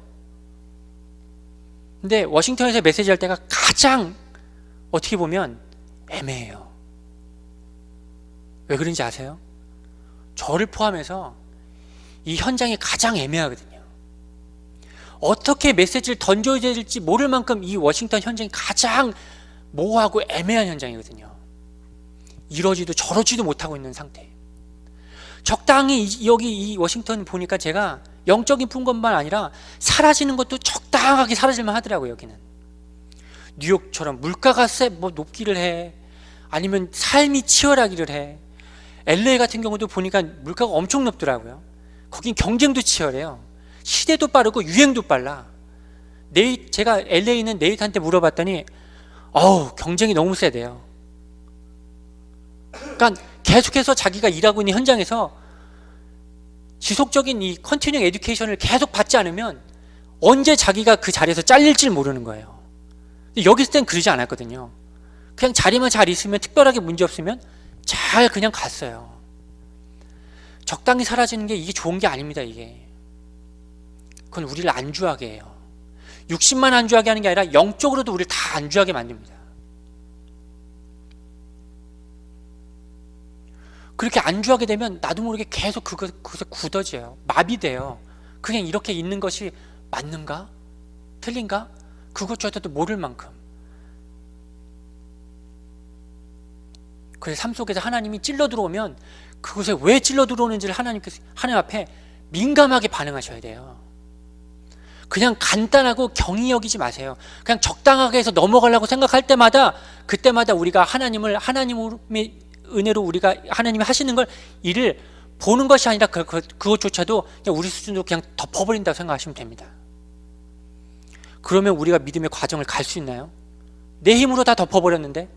근데 워싱턴에서 메시지 할 때가 가장 어떻게 보면 애매해요. 왜 그런지 아세요? 저를 포함해서 이 현장이 가장 애매하거든요. 어떻게 메시지를 던져야 될지 모를 만큼 이 워싱턴 현장이 가장 모호하고 애매한 현장이거든요. 이러지도 저러지도 못하고 있는 상태. 적당히 여기 이 워싱턴 보니까 제가 영적인 풍건만 아니라 사라지는 것도 적당하게 사라질만 하더라고요. 여기는 뉴욕처럼 물가가 높기를 해, 아니면 삶이 치열하기를 해. LA 같은 경우도 보니까 물가가 엄청 높더라고요. 거긴 경쟁도 치열해요. 시대도 빠르고 유행도 빨라. 제가 LA에 있는 네이트한테 물어봤더니 경쟁이 너무 세대요. 그러니까 계속해서 자기가 일하고 있는 현장에서 지속적인 이 컨티뉴 에듀케이션을 계속 받지 않으면 언제 자기가 그 자리에서 잘릴지 모르는 거예요. 여기 있을 땐 그러지 않았거든요. 그냥 자리만 잘 있으면, 특별하게 문제 없으면 잘 그냥 갔어요. 적당히 사라지는 게 이게 좋은 게 아닙니다. 이게 그건 우리를 안주하게 해요. 육신만 안주하게 하는 게 아니라 영적으로도 우리를 다 안주하게 만듭니다. 그렇게 안주하게 되면 나도 모르게 계속 그것에 굳어져요. 마비돼요. 그냥 이렇게 있는 것이 맞는가? 틀린가? 그것조차도 모를 만큼. 그래서 삶 속에서 하나님이 찔러 들어오면 그곳에 왜 찔러 들어오는지를 하나님 앞에 민감하게 반응하셔야 돼요. 그냥 간단하고 경히 여기지 마세요. 그냥 적당하게 해서 넘어가려고 생각할 때마다, 그때마다 우리가 하나님의 은혜로 우리가 하나님이 하시는 걸, 일을 보는 것이 아니라 그것조차도 그냥 우리 수준으로 그냥 덮어버린다고 생각하시면 됩니다. 그러면 우리가 믿음의 과정을 갈 수 있나요? 내 힘으로 다 덮어버렸는데,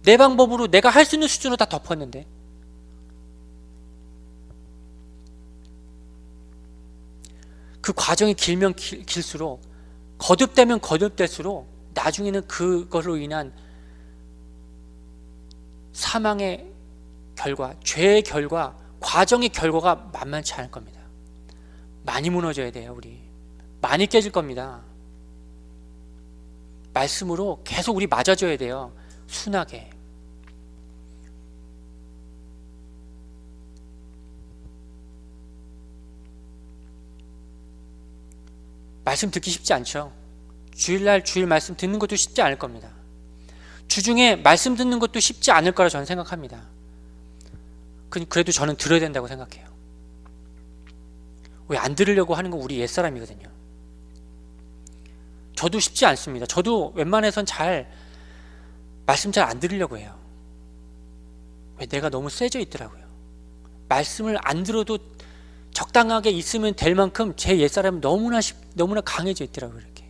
내 방법으로 내가 할 수 있는 수준으로 다 덮었는데. 그 과정이 길면 길수록, 거듭되면 거듭될수록 나중에는 그걸로 인한 사망의 결과, 죄의 결과, 과정의 결과가 만만치 않을 겁니다. 많이 무너져야 돼요. 우리 많이 깨질 겁니다. 말씀으로 계속 우리 맞아줘야 돼요. 순하게. 말씀 듣기 쉽지 않죠. 주일날 주일 말씀 듣는 것도 쉽지 않을 겁니다. 주중에 말씀 듣는 것도 쉽지 않을 거라 저는 생각합니다. 그래도 저는 들어야 된다고 생각해요. 왜 안 들으려고 하는 건 우리 옛사람이거든요. 저도 쉽지 않습니다. 저도 웬만해선 말씀 잘 안 들으려고 해요. 왜? 내가 너무 세져 있더라고요. 말씀을 안 들어도 적당하게 있으면 될 만큼 제 옛사람은 너무나 강해져 있더라고요. 이렇게.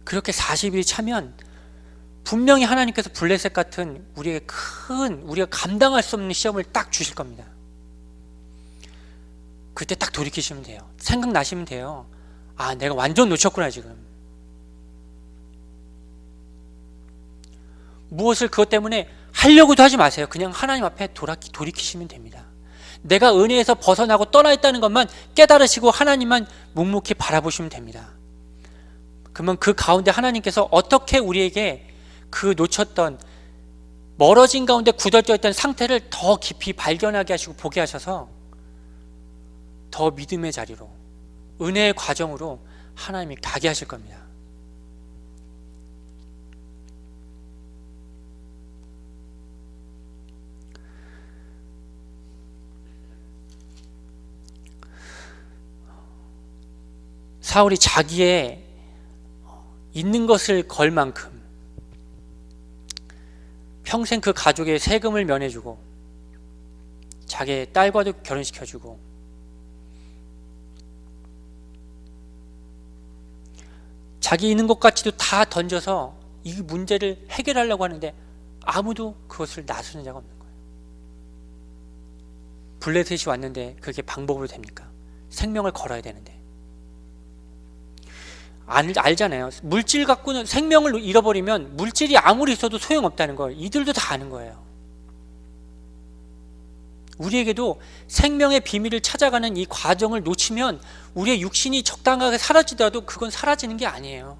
그렇게 40일이 차면 분명히 하나님께서 블레셋 같은 우리에게 우리가 감당할 수 없는 시험을 딱 주실 겁니다. 그때 딱 돌이키시면 돼요. 생각나시면 돼요. 아, 내가 완전 놓쳤구나 지금. 무엇을 그것 때문에 하려고도 하지 마세요. 그냥 하나님 앞에 돌이키시면 됩니다. 내가 은혜에서 벗어나고 떠나 있다는 것만 깨달으시고 하나님만 묵묵히 바라보시면 됩니다. 그러면 그 가운데 하나님께서 어떻게 우리에게 그 놓쳤던, 멀어진 가운데 굳어져 있던 상태를 더 깊이 발견하게 하시고 보게 하셔서 더 믿음의 자리로, 은혜의 과정으로 하나님이 가게 하실 겁니다. 사울이 자기의 있는 것을 걸 만큼 평생 그 가족의 세금을 면해주고 자기의 딸과도 결혼시켜주고 자기 있는 것 같이도 다 던져서 이 문제를 해결하려고 하는데 아무도 그것을 나서는 자가 없는 거예요. 블레셋이 왔는데 그게 방법으로 됩니까? 생명을 걸어야 되는데. 알잖아요. 물질 갖고는 생명을 잃어버리면 물질이 아무리 있어도 소용없다는 걸 이들도 다 아는 거예요. 우리에게도 생명의 비밀을 찾아가는 이 과정을 놓치면 우리의 육신이 적당하게 사라지더라도 그건 사라지는 게 아니에요.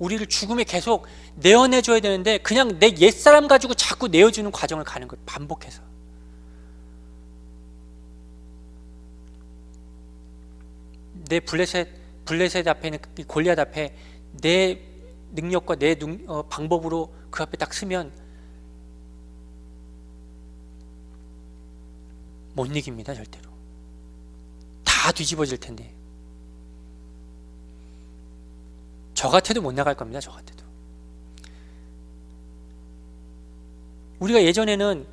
우리를 죽음에 계속 내어내줘야 되는데 그냥 내 옛사람 가지고 자꾸 내어주는 과정을 가는 거예요. 반복해서. 내 블레셋 앞에는, 골리앗 앞에 내 능력과 내 방법으로 그 앞에 딱 서면 못 이깁니다. 절대로. 다 뒤집어질 텐데. 저 같아도 못 나갈 겁니다. 저 같아도. 우리가 예전에는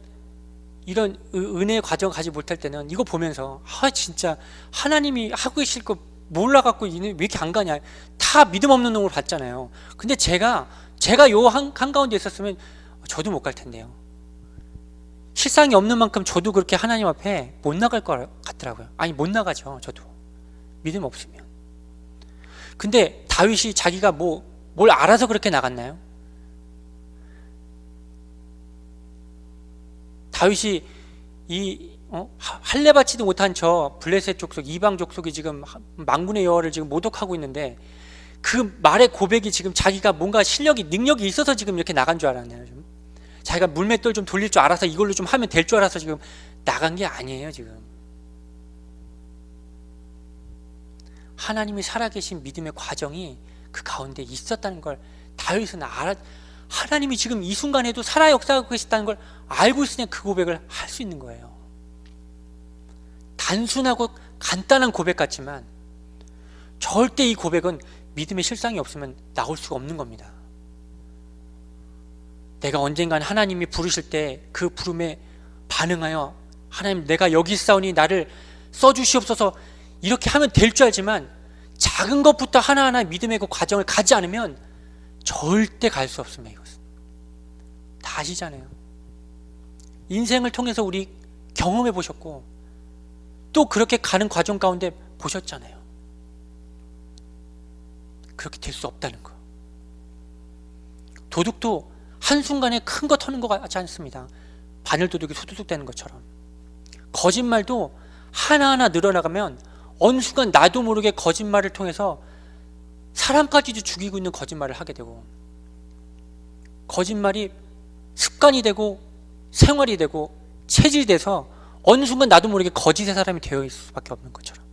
이런 은혜의 과정 가지 못할 때는 이거 보면서 진짜 하나님이 하고 계실 거 몰라갖고 왜 이렇게 안 가냐, 다 믿음 없는 놈을 봤잖아요. 근데 제가 제가 요 한가운데 있었으면 저도 못 갈 텐데요. 실상이 없는 만큼 저도 그렇게 하나님 앞에 못 나갈 것 같더라고요. 아니, 못 나가죠. 저도 믿음 없으면. 근데 다윗이 자기가 뭘 알아서 그렇게 나갔나요? 다윗이 할례 받지도 못한 저 블레셋 족속, 이방 족속이 지금 만군의 여호와를 지금 모독하고 있는데, 그 말의 고백이 지금 자기가 뭔가 실력이, 능력이 있어서 지금 이렇게 나간 줄 알았나요? 좀 자기가 물맷돌 좀 돌릴 줄 알아서 이걸로 좀 하면 될 줄 알아서 지금 나간 게 아니에요. 지금 하나님이 살아계신 믿음의 과정이 그 가운데 있었다는 걸 다윗은 하나님이 지금 이 순간에도 살아 역사하고 계시다는 걸 알고 있으니 그 고백을 할 수 있는 거예요. 단순하고 간단한 고백 같지만 절대 이 고백은 믿음의 실상이 없으면 나올 수가 없는 겁니다. 내가 언젠간 하나님이 부르실 때 그 부름에 반응하여, 하나님 내가 여기 있사오니 나를 써주시옵소서, 이렇게 하면 될 줄 알지만 작은 것부터 하나하나 믿음의 그 과정을 가지 않으면 절대 갈 수 없습니다. 이것은 다 아시잖아요. 인생을 통해서 우리 경험해 보셨고 또 그렇게 가는 과정 가운데 보셨잖아요. 그렇게 될 수 없다는 거. 도둑도 한순간에 큰 거 터는 것 같지 않습니다. 바늘도둑이 소도둑 되는 것처럼 거짓말도 하나하나 늘어나가면 어느 순간 나도 모르게 거짓말을 통해서 사람까지도 죽이고 있는 거짓말을 하게 되고, 거짓말이 습관이 되고 생활이 되고 체질이 돼서 어느 순간 나도 모르게 거짓의 사람이 되어 있을 수밖에 없는 것처럼.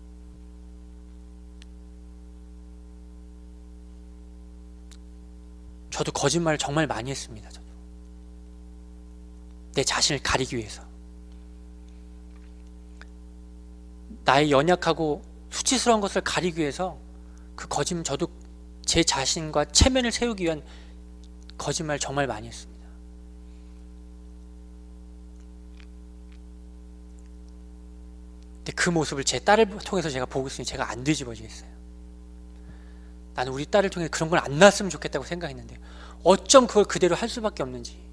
저도 거짓말을 정말 많이 했습니다. 저도. 내 자신을 가리기 위해서. 나의 연약하고 수치스러운 것을 가리기 위해서 저도 제 자신과 체면을 세우기 위한 거짓말 정말 많이 했습니다. 근데 그 모습을 제 딸을 통해서 제가 보고 있으니 제가 안 뒤집어지겠어요. 나는 우리 딸을 통해 그런 걸 안 나왔으면 좋겠다고 생각했는데 어쩜 그걸 그대로 할 수밖에 없는지.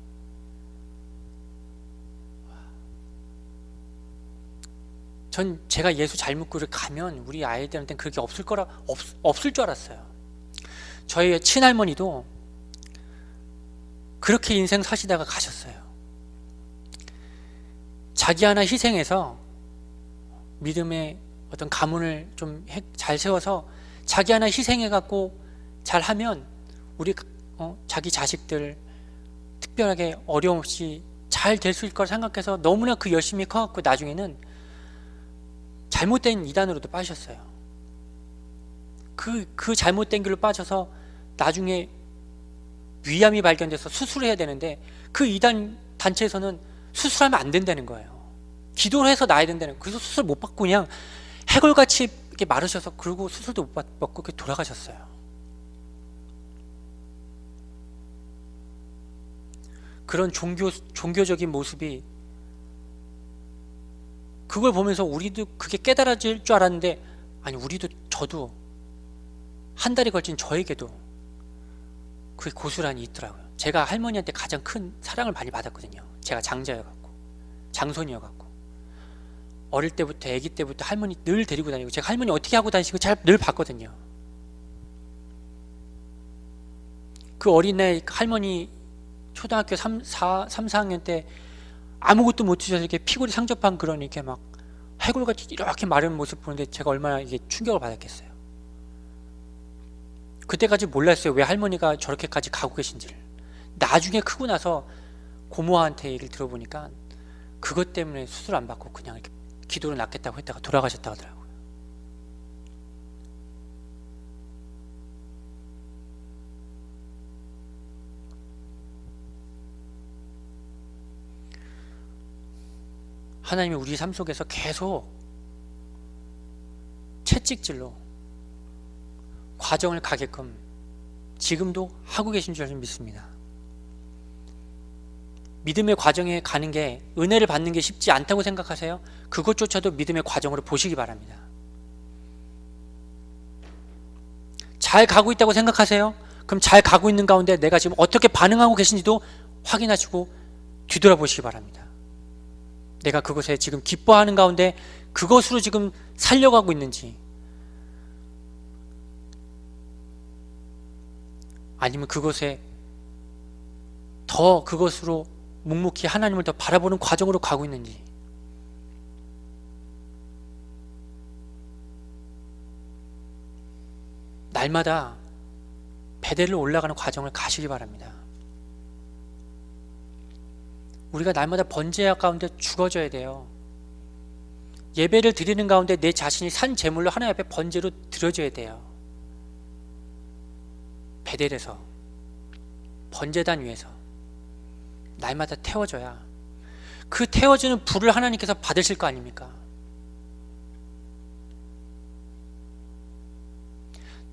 전 제가 예수 잘 믿고 가면 우리 아이들한테는 그게 없을 줄 알았어요. 저희 친할머니도 그렇게 인생 사시다가 가셨어요. 자기 하나 희생해서 믿음의 어떤 가문을 좀 잘 세워서 자기 하나 희생해갖고 잘하면 우리 자기 자식들 특별하게 어려움 없이 잘 될 수 있을 걸 생각해서 너무나 그 열심히 커갖고 나중에는 잘못된 이단으로도 빠졌어요. 그 잘못된 길로 빠져서 나중에 위암이 발견돼서 수술을 해야 되는데 그 이단 단체에서는 수술하면 안 된다는 거예요. 기도를 해서 나아야 된다는 거예요. 그래서 수술 못 받고 그냥 해골같이 이렇게 마르셔서, 그리고 수술도 못 받고 돌아가셨어요. 그런 종교적인 모습이, 그걸 보면서 우리도 그게 깨달아질 줄 알았는데, 아니, 저도 한 달이 걸친 저에게도 그게 고스란히 있더라고요. 제가 할머니한테 가장 큰 사랑을 많이 받았거든요. 제가 장자여갖고, 장손이어갖고, 어릴 때부터, 아기 때부터 할머니 늘 데리고 다니고, 제가 할머니 어떻게 하고 다니시고 늘 봤거든요. 그 어린 나이 할머니 초등학교 4학년 때 아무것도 못 드셔서 이렇게 피골이 상접한 그런, 이렇게 막 해골같이 이렇게 마른 모습 보는데 제가 얼마나 이게 충격을 받았겠어요. 그때까지 몰랐어요. 왜 할머니가 저렇게까지 가고 계신지를. 나중에 크고 나서 고모한테 얘기를 들어보니까 그것 때문에 수술 안 받고 그냥 이렇게 기도를 낫겠다고 했다가 돌아가셨다고 하더라고요. 하나님이 우리 삶 속에서 계속 채찍질로 과정을 가게끔 지금도 하고 계신 줄 믿습니다. 믿음의 과정에 가는 게, 은혜를 받는 게 쉽지 않다고 생각하세요? 그것조차도 믿음의 과정으로 보시기 바랍니다. 잘 가고 있다고 생각하세요? 그럼 잘 가고 있는 가운데 내가 지금 어떻게 반응하고 계신지도 확인하시고 뒤돌아보시기 바랍니다. 내가 그것에 지금 기뻐하는 가운데 그것으로 지금 살려가고 있는지, 아니면 그것에 더 그것으로 묵묵히 하나님을 더 바라보는 과정으로 가고 있는지. 날마다 베델로 올라가는 과정을 가시기 바랍니다. 우리가 날마다 번제와 가운데 죽어져야 돼요. 예배를 드리는 가운데 내 자신이 산 제물로 하나님 앞에 번제로 드려져야 돼요. 베델에서, 번제단 위에서 날마다 태워져야 그 태워지는 불을 하나님께서 받으실 거 아닙니까?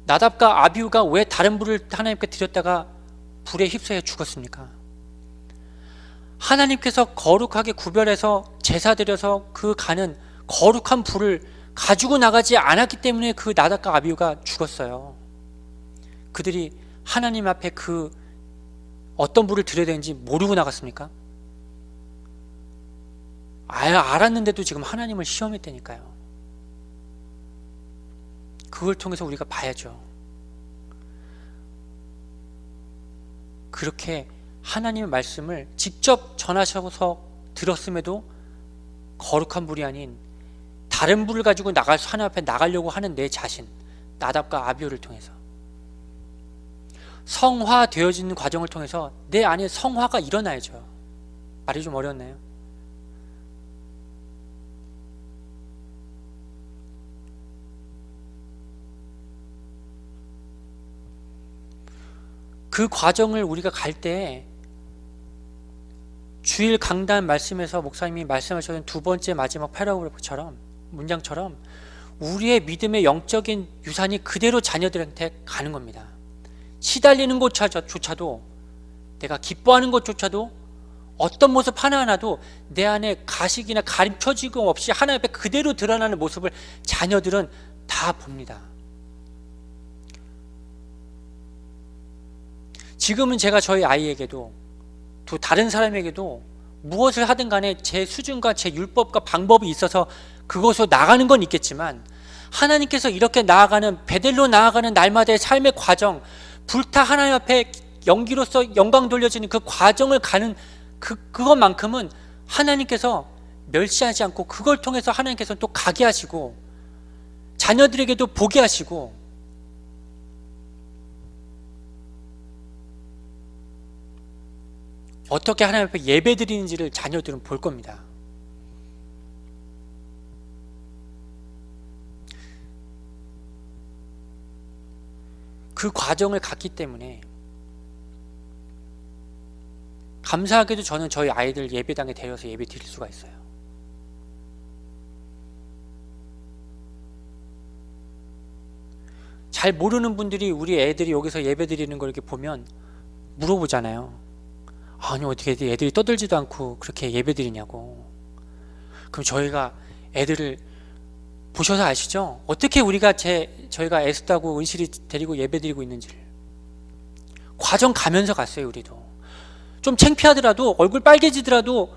나답과 아비후가 왜 다른 불을 하나님께 드렸다가 불에 휩싸여 죽었습니까? 하나님께서 거룩하게 구별해서 제사 드려서 그 가는 거룩한 불을 가지고 나가지 않았기 때문에 그 나답과 아비후가 죽었어요. 그들이 하나님 앞에 그 어떤 불을 드려야 되는지 모르고 나갔습니까? 알았는데도 지금 하나님을 시험했다니까요. 그걸 통해서 우리가 봐야죠. 그렇게 하나님의 말씀을 직접 전하셔서 들었음에도 거룩한 불이 아닌 다른 불을 가지고 하나님 앞에 나가려고 하는 내 자신, 나답과 아비후를 통해서 성화되어지는 과정을 통해서 내 안에 성화가 일어나야죠. 말이 좀 어려웠나요? 그 과정을 우리가 갈 때 주일 강단 말씀에서 목사님이 말씀하셨던 두 번째 마지막 패러그래프처럼, 문장처럼 우리의 믿음의 영적인 유산이 그대로 자녀들한테 가는 겁니다. 시달리는 것조차도, 내가 기뻐하는 것조차도, 어떤 모습 하나하나도 내 안에 가식이나 가림쳐지고 없이 하나님 앞에 그대로 드러나는 모습을 자녀들은 다 봅니다. 지금은 제가 저희 아이에게도 또 다른 사람에게도 무엇을 하든 간에 제 수준과 제 율법과 방법이 있어서 그것으로 나가는 건 있겠지만, 하나님께서 이렇게 나아가는, 베델로 나아가는 날마다의 삶의 과정, 불타 하나님 앞에 연기로서 영광 돌려지는 그 과정을 가는 그것만큼은 하나님께서 멸시하지 않고 그걸 통해서 하나님께서 또 가게 하시고 자녀들에게도 보게 하시고, 어떻게 하나님 앞에 예배 드리는지를 자녀들은 볼 겁니다. 그 과정을 갔기 때문에 감사하게도 저는 저희 아이들 예배당에 데려서 예배 드릴 수가 있어요. 잘 모르는 분들이 우리 애들이 여기서 예배 드리는 걸 이렇게 보면 물어보잖아요. 아니, 어떻게 애들이 떠들지도 않고 그렇게 예배 드리냐고. 그럼 저희가 애들을 보셔서 아시죠? 어떻게 저희가 애쓰다고 은실이 데리고 예배 드리고 있는지를 과정 가면서 갔어요. 우리도 좀 창피하더라도, 얼굴 빨개지더라도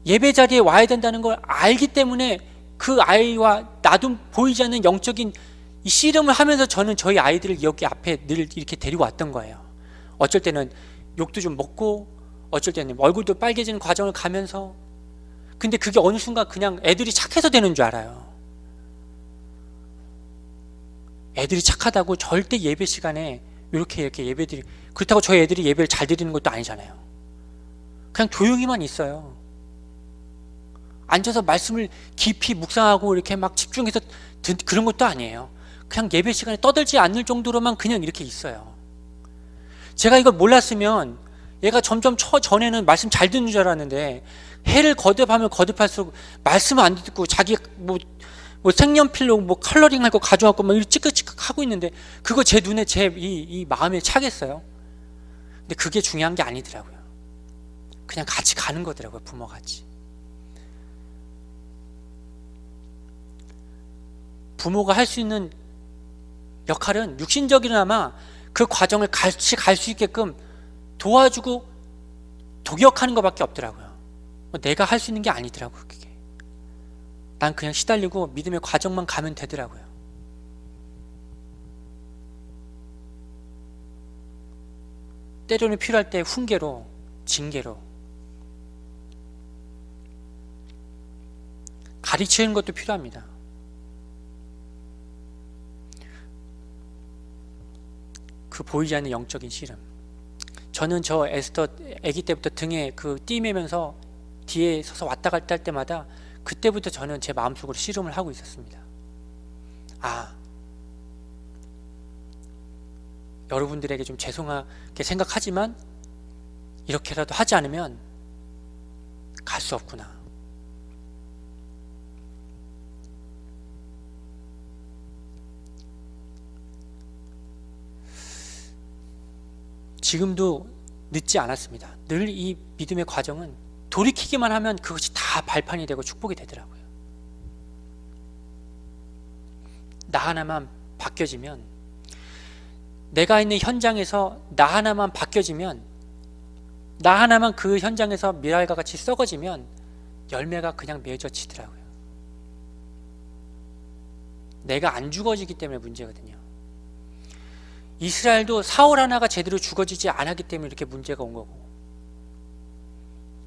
예배 자리에 와야 된다는 걸 알기 때문에 그 아이와 나도 보이지 않는 영적인 이 씨름을 하면서 저는 저희 아이들을 여기 앞에 늘 이렇게 데리고 왔던 거예요. 어쩔 때는 욕도 좀 먹고, 어쩔 때는 얼굴도 빨개지는 과정을 가면서. 근데 그게 어느 순간 그냥 애들이 착해서 되는 줄 알아요. 애들이 착하다고 절대 예배 시간에 이렇게 그렇다고 저희 애들이 예배를 잘 드리는 것도 아니잖아요. 그냥 조용히만 있어요. 앉아서 말씀을 깊이 묵상하고 이렇게 막 집중해서 그런 것도 아니에요. 그냥 예배 시간에 떠들지 않을 정도로만 그냥 이렇게 있어요. 제가 이걸 몰랐으면 얘가 점점 전에는 말씀 잘 듣는 줄 알았는데, 해를 거듭하면 거듭할수록 말씀을 안 듣고 자기 뭐 색연필로 컬러링 할 거 가져왔고 막 이렇게 찌끄찌끄 하고 있는데, 그거 제 눈에 이 마음에 차겠어요? 근데 그게 중요한 게 아니더라고요. 그냥 같이 가는 거더라고요. 부모같이. 부모가 할 수 있는 역할은 육신적이나마 그 과정을 같이 갈 수 있게끔 도와주고 독역하는 것밖에 없더라고요. 내가 할 수 있는 게 아니더라고요. 그게. 난 그냥 시달리고 믿음의 과정만 가면 되더라고요. 때로는 필요할 때 훈계로, 징계로 가르치는 것도 필요합니다. 그 보이지 않는 영적인 씨름. 저는 저 에스더 아기 때부터 등에 그 띠매면서 뒤에 서서 왔다 갔다 할 때마다 그때부터 저는 제 마음속으로 씨름을 하고 있었습니다. 여러분들에게 좀 죄송하게 생각하지만 이렇게라도 하지 않으면 갈 수 없구나. 지금도 늦지 않았습니다. 늘 이 믿음의 과정은 돌이키기만 하면 그것이 다 발판이 되고 축복이 되더라고요. 나 하나만 바뀌어지면, 내가 있는 현장에서 나 하나만 바뀌어지면, 나 하나만 그 현장에서 미랄과 같이 썩어지면 열매가 그냥 맺어지더라고요. 내가 안 죽어지기 때문에 문제거든요. 이스라엘도 사울 하나가 제대로 죽어지지 않았기 때문에 이렇게 문제가 온 거고,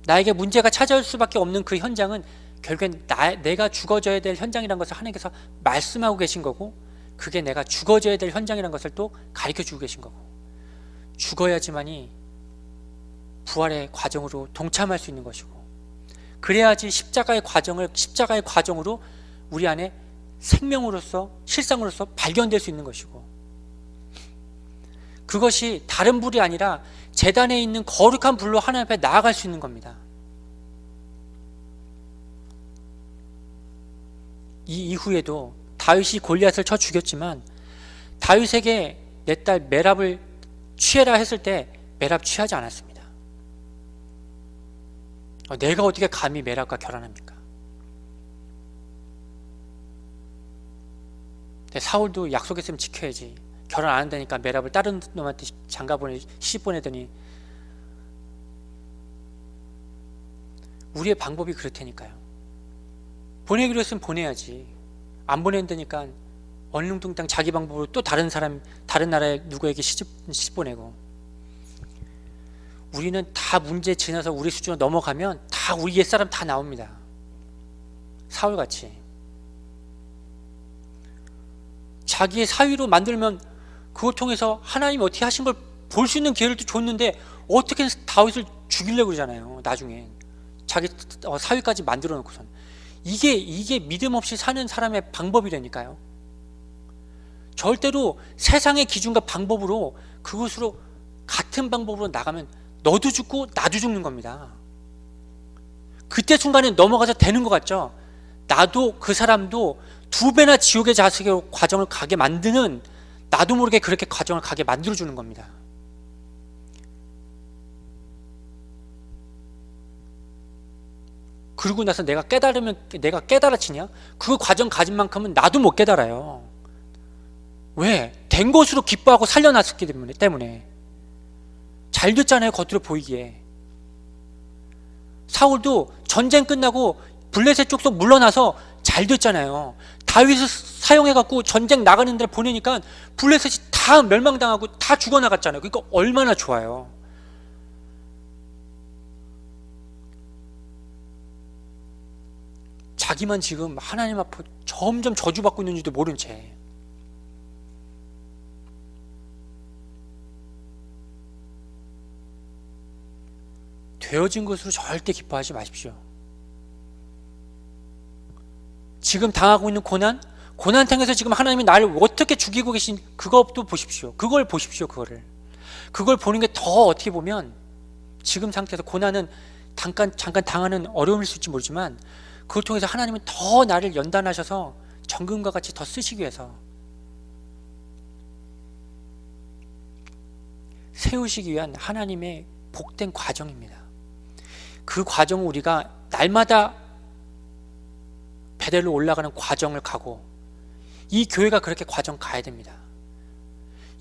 나에게 문제가 찾아올 수밖에 없는 그 현장은 결국엔 내가 죽어져야 될 현장이라는 것을 하나님께서 말씀하고 계신 거고, 그게 내가 죽어져야 될 현장이라는 것을 또 가르쳐주고 계신 거고, 죽어야지만이 부활의 과정으로 동참할 수 있는 것이고, 그래야지 십자가의 과정으로 우리 안에 생명으로서, 실상으로서 발견될 수 있는 것이고, 그것이 다른 불이 아니라 제단에 있는 거룩한 불로 하나님 앞에 나아갈 수 있는 겁니다. 이 이후에도 다윗이 골리앗을 쳐 죽였지만, 다윗에게 내 딸 메랍을 취해라 했을 때 메랍 취하지 않았습니다. 내가 어떻게 감히 메랍과 결혼합니까? 사울도 약속했으면 지켜야지. 결혼 안 한다니까 메랍을 다른 놈한테 시집 보내더니, 우리의 방법이 그렇다니까요. 보내기로 했으면 보내야지. 안 보낸다니까 얼렁뚱땅 자기 방법으로 또 다른 나라에 누구에게 시집 보내고. 우리는 다 문제 지나서 우리 수준으로 넘어가면 다 우리 옛사람 다 나옵니다. 사울같이 자기의 사위로 만들면 그걸 통해서 하나님이 어떻게 하신 걸 볼 수 있는 기회를 또 줬는데, 어떻게 다윗을 죽이려고 그러잖아요. 나중에 자기 사위까지 만들어 놓고선. 이게 믿음 없이 사는 사람의 방법이라니까요. 절대로 세상의 기준과 방법으로, 그것으로 같은 방법으로 나가면 너도 죽고 나도 죽는 겁니다. 그때 순간에 넘어가서 되는 것 같죠? 나도 그 사람도 두 배나 지옥의 자식의 과정을 가게 만드는, 나도 모르게 그렇게 과정을 가게 만들어주는 겁니다. 그러고 나서 내가 깨달아치냐? 그 과정 가진 만큼은 나도 못 깨달아요. 왜? 된 것으로 기뻐하고 살려놨기 때문에. 잘 됐잖아요, 겉으로 보이기에. 사울도 전쟁 끝나고 블레셋 족속 물러나서 잘 됐잖아요. 다윗을 사용해갖고 전쟁 나가는 데를 보내니까 블레셋이 다 멸망당하고 다 죽어나갔잖아요. 그러니까 얼마나 좋아요. 자기만 지금 하나님 앞에 점점 저주받고 있는지도 모른 채. 되어진 것으로 절대 기뻐하지 마십시오. 지금 당하고 있는 고난 통해서 지금 하나님이 나를 어떻게 죽이고 계신 그것도 보십시오. 그걸 보십시오. 그걸 보는 게 더, 어떻게 보면 지금 상태에서 고난은 잠깐 당하는 어려움일 수 있을지 모르지만, 그걸 통해서 하나님은 더 나를 연단하셔서 정금과 같이 더 쓰시기 위해서 세우시기 위한 하나님의 복된 과정입니다. 그 과정을 우리가 날마다 베델로 올라가는 과정을 가고, 이 교회가 그렇게 과정 가야 됩니다.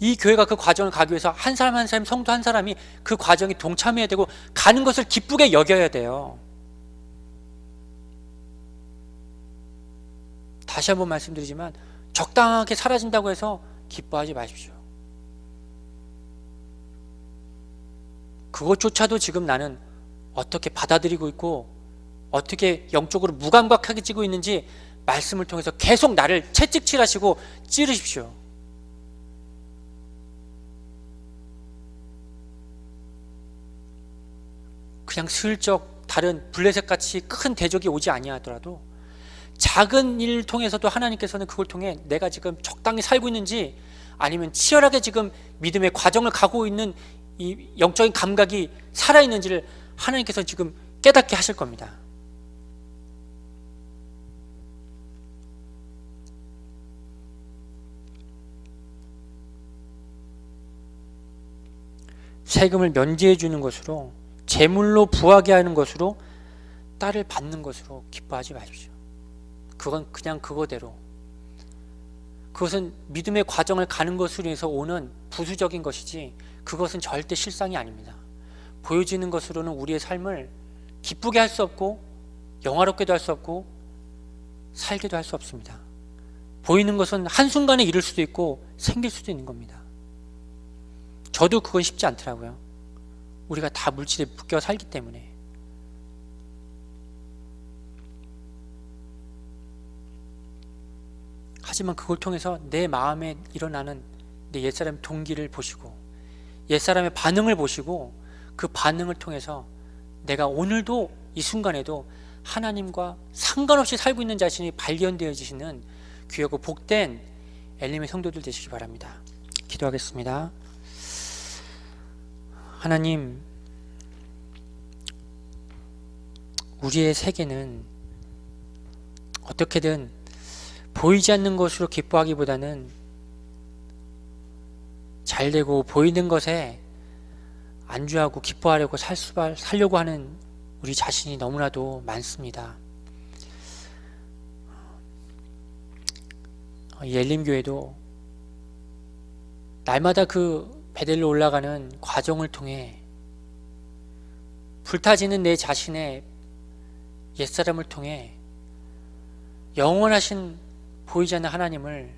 이 교회가 그 과정을 가기 위해서 한 사람 한 사람, 성도 한 사람이 그 과정에 동참해야 되고 가는 것을 기쁘게 여겨야 돼요. 다시 한번 말씀드리지만 적당하게 사라진다고 해서 기뻐하지 마십시오. 그것조차도 지금 나는 어떻게 받아들이고 있고 어떻게 영적으로 무감각하게 찌고 있는지 말씀을 통해서 계속 나를 채찍질하시고 찌르십시오. 그냥 슬쩍 다른 블레셋같이 큰 대적이 오지 아니하더라도 작은 일을 통해서도 하나님께서는 그걸 통해 내가 지금 적당히 살고 있는지 아니면 치열하게 지금 믿음의 과정을 가고 있는 이 영적인 감각이 살아있는지를 하나님께서 지금 깨닫게 하실 겁니다. 세금을 면제해 주는 것으로, 제물로 부하게 하는 것으로, 딸을 받는 것으로 기뻐하지 마십시오. 그건 그냥 그거대로, 그것은 믿음의 과정을 가는 것으로 해서 오는 부수적인 것이지 그것은 절대 실상이 아닙니다. 보여지는 것으로는 우리의 삶을 기쁘게 할 수 없고 영화롭게도 할 수 없고 살게도 할 수 없습니다. 보이는 것은 한순간에 이룰 수도 있고 생길 수도 있는 겁니다. 저도 그건 쉽지 않더라고요. 우리가 다 물질에 묶여 살기 때문에. 하지만 그걸 통해서 내 마음에 일어나는 내 옛사람의 동기를 보시고 옛사람의 반응을 보시고 그 반응을 통해서 내가 오늘도 이 순간에도 하나님과 상관없이 살고 있는 자신이 발견되어지시는 귀하고 복된 엘림의 성도들 되시기 바랍니다. 기도하겠습니다. 하나님, 우리의 세계는 어떻게든 보이지 않는 것으로 기뻐하기보다는 잘되고 보이는 것에 안주하고 기뻐하려고 살려고 하는 우리 자신이 너무나도 많습니다. 이 엘림교회도 날마다 그 베델로 올라가는 과정을 통해 불타지는 내 자신의 옛사람을 통해 영원하신 보이지 않는 하나님을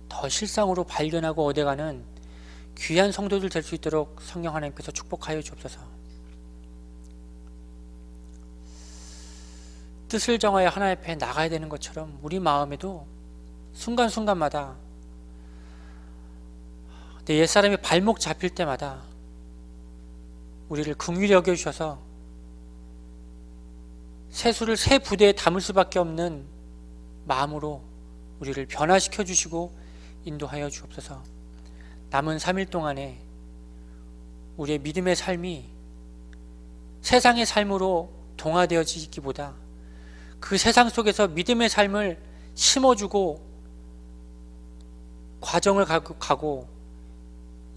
더 실상으로 발견하고 얻어가는 귀한 성도들 될 수 있도록 성령 하나님께서 축복하여 주옵소서. 뜻을 정하여 하나님 앞에 나가야 되는 것처럼 우리 마음에도 순간순간마다 내 옛사람이 발목 잡힐 때마다 우리를 긍휼히 여겨주셔서 세수를 새 부대에 담을 수밖에 없는 마음으로 우리를 변화시켜 주시고 인도하여 주옵소서. 남은 3일 동안에 우리의 믿음의 삶이 세상의 삶으로 동화되어지기보다 그 세상 속에서 믿음의 삶을 심어주고 과정을 가고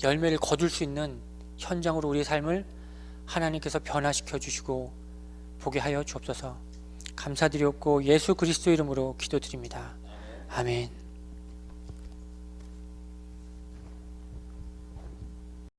열매를 거둘 수 있는 현장으로 우리의 삶을 하나님께서 변화시켜 주시고 보게 하여 주옵소서. 감사드리옵고 예수 그리스도 이름으로 기도드립니다. 아멘.